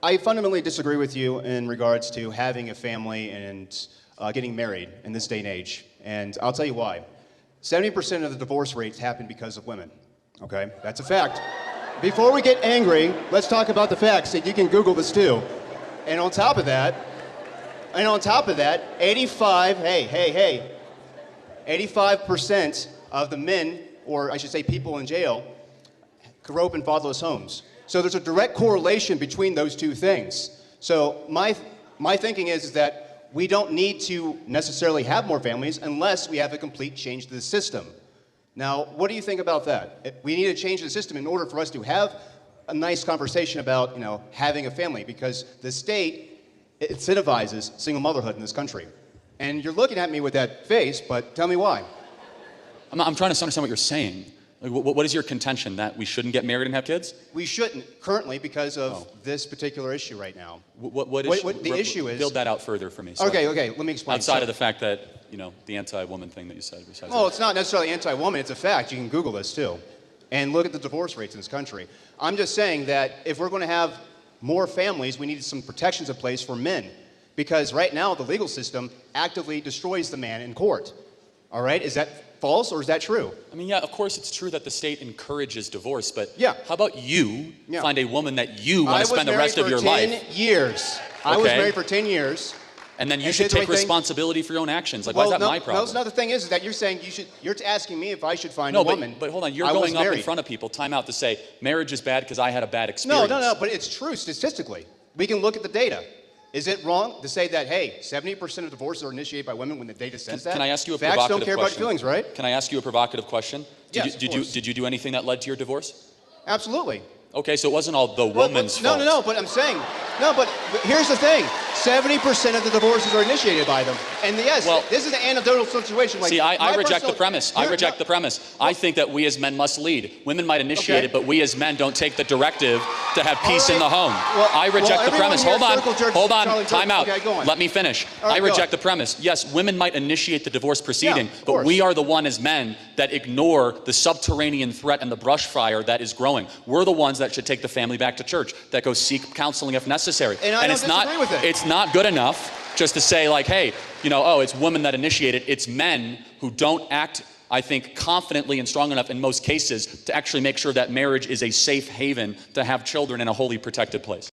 I fundamentally disagree with you in regards to having a family and getting married in this day and age. And I'll tell you why. 70% of the divorce rates happen because of women. Okay? That's a fact. Before we get angry, let's talk about the facts. You can Google this too. And on top of that, 85% of the men, or I should say people in jail, grow up in fatherless homes. So there's a direct correlation between those two things. So my thinking is that we don't need to necessarily have more families unless we have a complete change to the system. Now, what do you think about that? We need to change the system in order for us to have a nice conversation about, having a family, because the state incentivizes single motherhood in this country. And you're looking at me with that face, but tell me why. I'm trying to understand what you're saying. Like, what is your contention, that we shouldn't get married and have kids? We shouldn't currently because of this particular issue right now. What the issue is? Build that out further for me. Okay, let me explain. Outside of the fact that, the anti-woman thing that you said. Well, it's not necessarily anti-woman, it's a fact. You can Google this too. And look at the divorce rates in this country. I'm just saying that if we're going to have more families, we need some protections in place for men. Because right now, the legal system actively destroys the man in court. All right? Is that false or is that true? I mean, yeah, of course it's true that the state encourages divorce, but yeah. How about you find a woman that you want to spend the rest of your life? I was married for 10 years. And then you should take responsibility for your own actions. Like, why is that my problem? No, that's not the thing is that you're saying you're asking me if I should find a woman. But hold on, you're going up in front of people, time out, to say marriage is bad because I had a bad experience. No, but it's true statistically. We can look at the data. Is it wrong to say that, hey, 70% of divorces are initiated by women when the data says that? Can I ask you a Facts provocative don't care question? about your feelings, right? Can I ask you a provocative question? Yes, did you do anything that led to your divorce? Absolutely. Okay, so it wasn't all the woman's fault. No, but I'm saying, but here's the thing. 70% of the divorces are initiated by them. And yes, this is an anecdotal situation. See, I reject the premise. I reject the premise. I think that we as men must lead. Women might initiate it, but we as men don't take the directive to have peace in the home. I reject the premise. Hold on, time out. Okay, let me finish. I reject the premise. Yes, women might initiate the divorce proceeding, but course. we are the one as men that ignore the subterranean threat and the brush fire that is growing. We're the ones that should take the family back to church, that go seek counseling if necessary. And I don't disagree with it. It's not good enough just to say, like, hey, it's women that initiate it. It's men who don't act, I think, confidently and strong enough in most cases to actually make sure that marriage is a safe haven to have children in a wholly protected place.